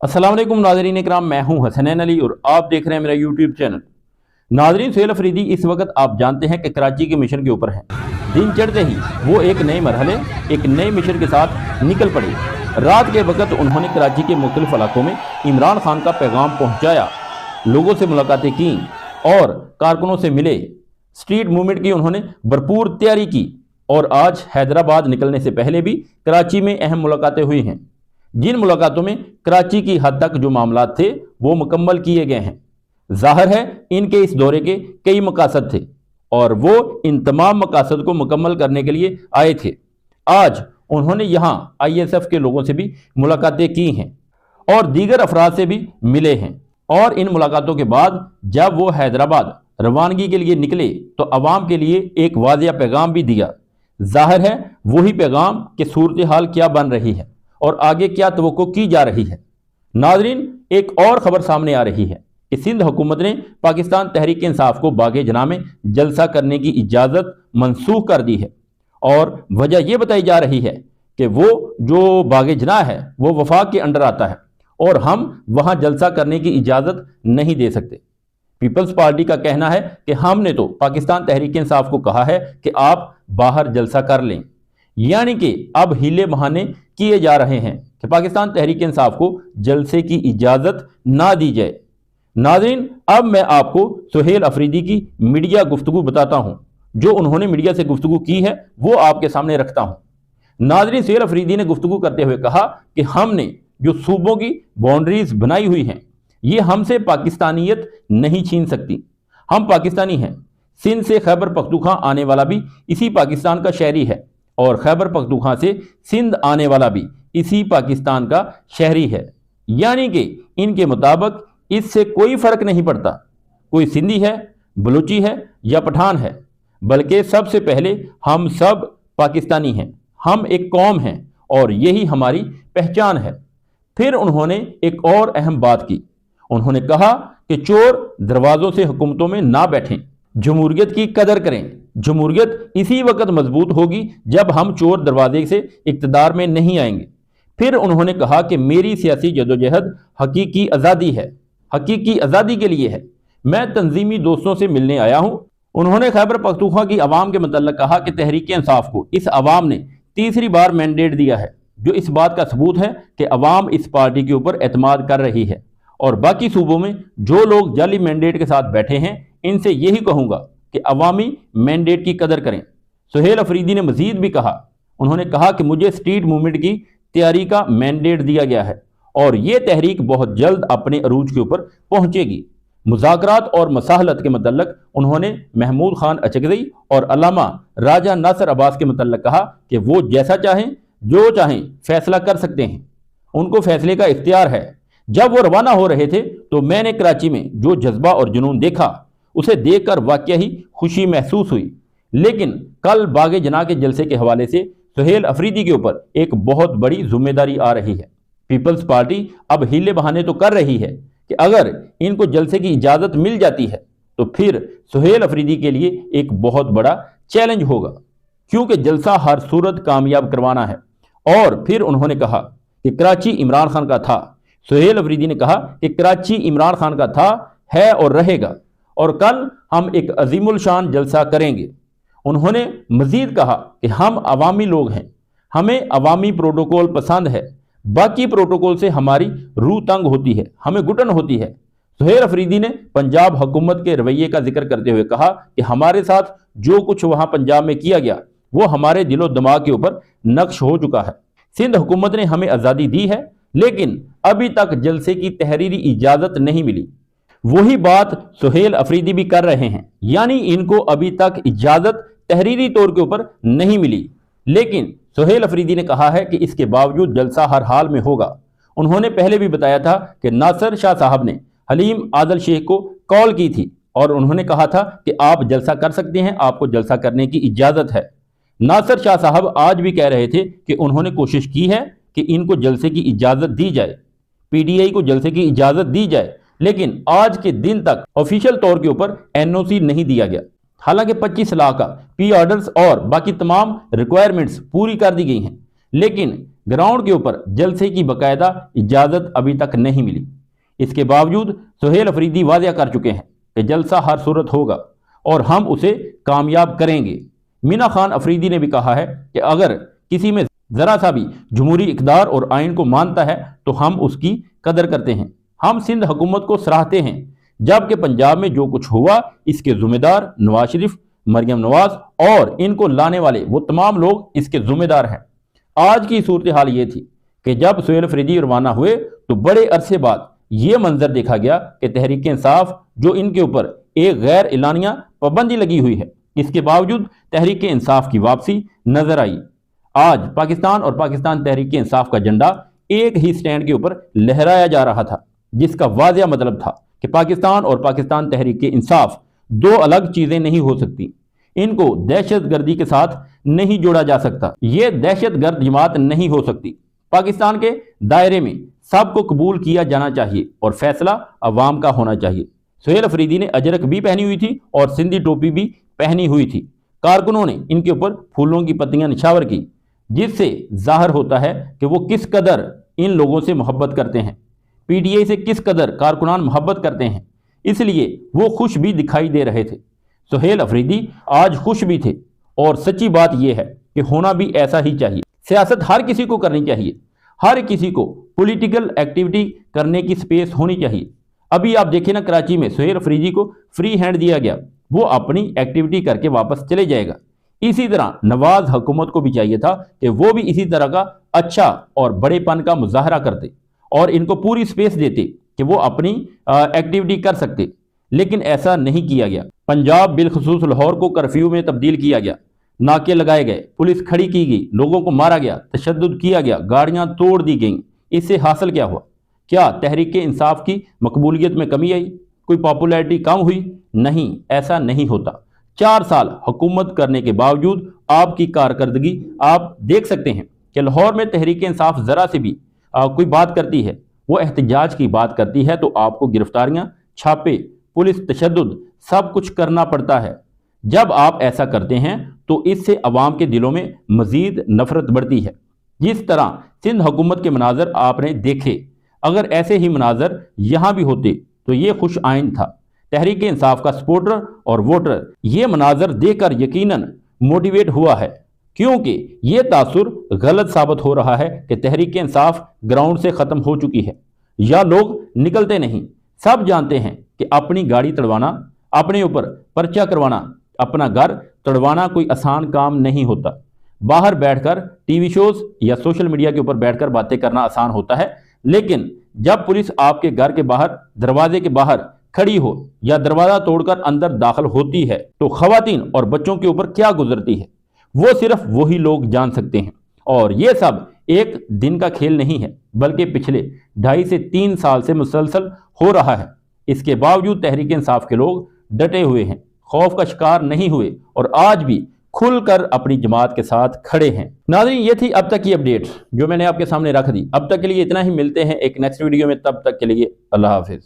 अस्सलाम वालेकुम नाज़रीन इकराम, मैं हूं हसनैन अली और आप देख रहे हैं मेरा यूट्यूब चैनल। नाज़रीन, सुहेल अफरीदी इस वक्त आप जानते हैं कि कराची के मिशन के ऊपर हैं। दिन चढ़ते ही वो एक नए मरहले, एक नए मिशन के साथ निकल पड़े। रात के वक्त उन्होंने कराची के मुख्तलिफ इलाकों में इमरान खान का पैगाम पहुँचाया, लोगों से मुलाकातें की और कारकुनों से मिले। स्ट्रीट मूवमेंट की उन्होंने भरपूर तैयारी की और आज हैदराबाद निकलने से पहले भी कराची में अहम मुलाकातें हुई हैं, जिन मुलाकातों में कराची की हद तक जो मामलात थे वो मुकम्मल किए गए हैं। जाहिर है इनके इस दौरे के कई मकासद थे और वो इन तमाम मकासद को मुकम्मल करने के लिए आए थे। आज उन्होंने यहाँ ISF के लोगों से भी मुलाकातें की हैं और दीगर अफराद से भी मिले हैं और इन मुलाकातों के बाद जब वो हैदराबाद रवानगी के लिए निकले तो अवाम के लिए एक वाज़िया पैगाम भी दिया। जाहिर है वही पैगाम कि सूरत हाल क्या बन रही है और आगे क्या तवक्को की जा रही है। नाज़रीन, एक और ख़बर सामने आ रही है कि सिंध हुकूमत ने पाकिस्तान तहरीक इंसाफ को बागे जना में जलसा करने की इजाज़त मनसूख कर दी है और वजह यह बताई जा रही है कि वो जो बागे जना है वो वफाक के अंडर आता है और हम वहाँ जलसा करने की इजाज़त नहीं दे सकते। पीपल्स पार्टी का कहना है कि हमने तो पाकिस्तान तहरीक इंसाफ को कहा है कि आप बाहर जलसा कर लें, यानी कि अब हीले बहाने किए जा रहे हैं कि पाकिस्तान तहरीक इंसाफ को जलसे की इजाज़त ना दी जाए। नाज़रीन, अब मैं आपको सुहेल अफरीदी की मीडिया गुफ्तगू बताता हूं। जो उन्होंने मीडिया से गुफ्तगू की है वो आपके सामने रखता हूं। नाज़रीन, सुहेल अफरीदी ने गुफ्तगू करते हुए कहा कि हमने जो सूबों की बाउंड्रीज बनाई हुई हैं ये हमसे पाकिस्तानियत नहीं छीन सकती। हम पाकिस्तानी हैं। सिंध से खैबर पख्तूनख्वा आने वाला भी इसी पाकिस्तान का शहरी है और खैबर पख्तूनख्वा से सिंध आने वाला भी इसी पाकिस्तान का शहरी है, यानी कि इनके मुताबिक इससे कोई फ़र्क नहीं पड़ता कोई सिंधी है, बलूची है या पठान है, बल्कि सबसे पहले हम सब पाकिस्तानी हैं। हम एक कौम हैं और यही हमारी पहचान है। फिर उन्होंने एक और अहम बात की। उन्होंने कहा कि चोर दरवाज़ों से हुकूमतों में ना बैठें, जमहूरियत की कदर करें। जमहूरियत इसी वक्त मजबूत होगी जब हम चोर दरवाजे से इक़्तिदार में नहीं आएंगे। फिर उन्होंने कहा कि मेरी सियासी जदोजहद हकीकी आज़ादी है, हकीकी आज़ादी के लिए है। मैं तंजीमी दोस्तों से मिलने आया हूँ। उन्होंने खैबर पख्तूनख्वा की आवाम के मतलब कहा कि तहरीक इंसाफ को इस आवाम ने तीसरी बार मैंडेट दिया है, जो इस बात का सबूत है कि अवाम इस पार्टी के ऊपर एतमाद कर रही है। और बाकी सूबों में जो लोग जाली मैंडेट के साथ बैठे हैं इनसे यही कहूँगा कि अवामी मैंडेट की कदर करें। सुहेल अफरीदी ने मजीद भी कहा, उन्होंने कहा कि मुझे स्ट्रीट मूवमेंट की तैयारी का मैंडेट दिया गया है और ये तहरीक बहुत जल्द अपने अरूज के ऊपर पहुँचेगी। मुज़ाकरात और मसाहलत के मतलब उन्होंने महमूद खान अचकज़ई और अल्लामा राजा नासिर अब्बास के मतलब कहा कि वो जैसा चाहें जो चाहें फैसला कर सकते हैं, उनको फैसले का इख्तियार है। जब वो रवाना हो रहे थे तो मैंने कराची में जो जज्बा और जुनून देखा उसे देखकर वाकई ही खुशी महसूस हुई। लेकिन कल बागे जना के जलसे के हवाले से सुहेल अफरीदी के ऊपर एक बहुत बड़ी जिम्मेदारी आ रही है। पीपल्स पार्टी अब हीले बहाने तो कर रही है कि अगर इनको जलसे की इजाज़त मिल जाती है तो फिर सुहेल अफरीदी के लिए एक बहुत बड़ा चैलेंज होगा, क्योंकि जलसा हर सूरत कामयाब करवाना है। और फिर उन्होंने कहा कि कराची इमरान खान का था। सुहेल अफरीदी ने कहा कि कराची इमरान खान का था, है और रहेगा और कल हम एक अजीमुल शान जलसा करेंगे। उन्होंने मजीद कहा कि हम अवामी लोग हैं, हमें अवामी प्रोटोकॉल पसंद है, बाकी प्रोटोकॉल से हमारी रूह तंग होती है, हमें घुटन होती है। सुहेल अफरीदी ने पंजाब हुकूमत के रवैये का जिक्र करते हुए कहा कि हमारे साथ जो कुछ वहाँ पंजाब में किया गया वो हमारे दिलो दिमाग के ऊपर नक्श हो चुका है। सिंध हुकूमत ने हमें आज़ादी दी है लेकिन अभी तक जलसे की तहरीरी इजाज़त नहीं मिली। वही बात सुहेल अफरीदी भी कर रहे हैं, यानी इनको अभी तक इजाज़त तहरीरी तौर के ऊपर नहीं मिली। लेकिन सुहेल अफरीदी ने कहा है कि इसके बावजूद जलसा हर हाल में होगा। उन्होंने पहले भी बताया था कि नासिर शाह साहब ने हलीम आदल शेख को कॉल की थी और उन्होंने कहा था कि आप जलसा कर सकते हैं, आपको जलसा करने की इजाज़त है। नासिर शाह साहब आज भी कह रहे थे कि उन्होंने कोशिश की है कि इनको जलसे की इजाज़त दी जाए, PDI को जलसे की इजाज़त दी जाए, लेकिन आज के दिन तक ऑफिशियल तौर के ऊपर NOC नहीं दिया गया। हालांकि 25 लाख का P ऑर्डर्स और बाकी तमाम रिक्वायरमेंट्स पूरी कर दी गई हैं, लेकिन ग्राउंड के ऊपर जलसे की बाकायदा इजाज़त अभी तक नहीं मिली। इसके बावजूद सुहेल अफरीदी वाज़ेह कर चुके हैं कि जलसा हर सूरत होगा और हम उसे कामयाब करेंगे। मीना खान अफरीदी ने भी कहा है कि अगर किसी में ज़रा सा भी जमहूरी इक़दार और आइन को मानता है तो हम उसकी कदर करते हैं। हम सिंध हुकूमत को सराहते हैं, जबकि पंजाब में जो कुछ हुआ इसके ज़िम्मेदार नवाज शरीफ, मरियम नवाज और इनको लाने वाले वो तमाम लोग इसके ज़िम्मेदार हैं। आज की सूरत हाल ये थी कि जब सुहेल अफरीदी रवाना हुए तो बड़े अरसे बाद ये मंजर देखा गया कि तहरीक इंसाफ, जो इनके ऊपर एक गैर एलानिया पाबंदी लगी हुई है, इसके बावजूद तहरीक इंसाफ की वापसी नजर आई। आज पाकिस्तान और पाकिस्तान तहरीक इंसाफ का झंडा एक ही स्टैंड के ऊपर लहराया जा रहा था, जिसका वाज़ेह मतलब था कि पाकिस्तान और पाकिस्तान तहरीक इंसाफ दो अलग चीज़ें नहीं हो सकती। इनको दहशतगर्दी के साथ नहीं जोड़ा जा सकता। ये दहशतगर्द जमात नहीं हो सकती। पाकिस्तान के दायरे में सबको कबूल किया जाना चाहिए और फैसला अवाम का होना चाहिए। सुहेल अफरीदी ने अजरक भी पहनी हुई थी और सिंधी टोपी भी पहनी हुई थी। कारकुनों ने इनके ऊपर फूलों की पत्तियां निछावर की, जिससे जाहिर होता है कि वो किस कदर इन लोगों से मोहब्बत करते हैं, पीटीआई से किस कदर कारकुनान मोहब्बत करते हैं। इसलिए वो खुश भी दिखाई दे रहे थे। सुहेल अफरीदी आज खुश भी थे और सच्ची बात यह है कि होना भी ऐसा ही चाहिए। सियासत हर किसी को करनी चाहिए, हर किसी को पॉलिटिकल एक्टिविटी करने की स्पेस होनी चाहिए। अभी आप देखें ना, कराची में सुहेल अफरीदी को फ्री हैंड दिया गया, वो अपनी एक्टिविटी करके वापस चले जाएगा। इसी तरह नवाज हुकूमत को भी चाहिए था कि वो भी इसी तरह का अच्छा और बड़ेपन का मुजाहरा करते और इनको पूरी स्पेस देते कि वो अपनी एक्टिविटी कर सकते, लेकिन ऐसा नहीं किया गया। पंजाब बिलखसूस लाहौर को कर्फ्यू में तब्दील किया गया, नाके लगाए गए, पुलिस खड़ी की गई, लोगों को मारा गया, तशद्दुद किया गया, गाड़ियां तोड़ दी गईं। इससे हासिल क्या हुआ? क्या तहरीक इंसाफ की मकबूलियत में कमी आई? कोई पॉपुलैरिटी कम हुई? नहीं, ऐसा नहीं होता। 4 साल हुकूमत करने के बावजूद आपकी कारकर्दगी आप देख सकते हैं कि लाहौर में तहरीक इंसाफ ज़रा से भी कोई बात करती है, वो एहतजाज की बात करती है तो आपको गिरफ्तारियां, छापे, पुलिस तशद्दुद सब कुछ करना पड़ता है। जब आप ऐसा करते हैं तो इससे अवाम के दिलों में मजीद नफरत बढ़ती है। जिस तरह सिंध हुकूमत के मनाजर आपने देखे, अगर ऐसे ही मनाजर यहाँ भी होते तो ये खुश आइन था। तहरीक इंसाफ का सपोर्टर और वोटर ये मनाजर देखकर यकीनन मोटिवेट हुआ है, क्योंकि ये तासुर गलत साबित हो रहा है कि तहरीक इंसाफ ग्राउंड से ख़त्म हो चुकी है या लोग निकलते नहीं। सब जानते हैं कि अपनी गाड़ी तड़वाना, अपने ऊपर पर्चा करवाना, अपना घर तड़वाना कोई आसान काम नहीं होता। बाहर बैठकर टीवी शोज या सोशल मीडिया के ऊपर बैठकर बातें करना आसान होता है, लेकिन जब पुलिस आपके घर के बाहर, दरवाजे के बाहर खड़ी हो या दरवाजा तोड़कर अंदर दाखिल होती है तो खवातीन और बच्चों के ऊपर क्या गुजरती है वो सिर्फ वही लोग जान सकते हैं। और ये सब एक दिन का खेल नहीं है, बल्कि पिछले 2.5 से 3 साल से मुसलसल हो रहा है। इसके बावजूद तहरीक इंसाफ के लोग डटे हुए हैं, खौफ का शिकार नहीं हुए और आज भी खुलकर अपनी जमात के साथ खड़े हैं। नाज़रीन, ये थी अब तक की अपडेट जो मैंने आपके सामने रख दी। अब तक के लिए इतना ही, मिलते हैं एक नेक्स्ट वीडियो में, तब तक के लिए अल्लाह हाफिज़।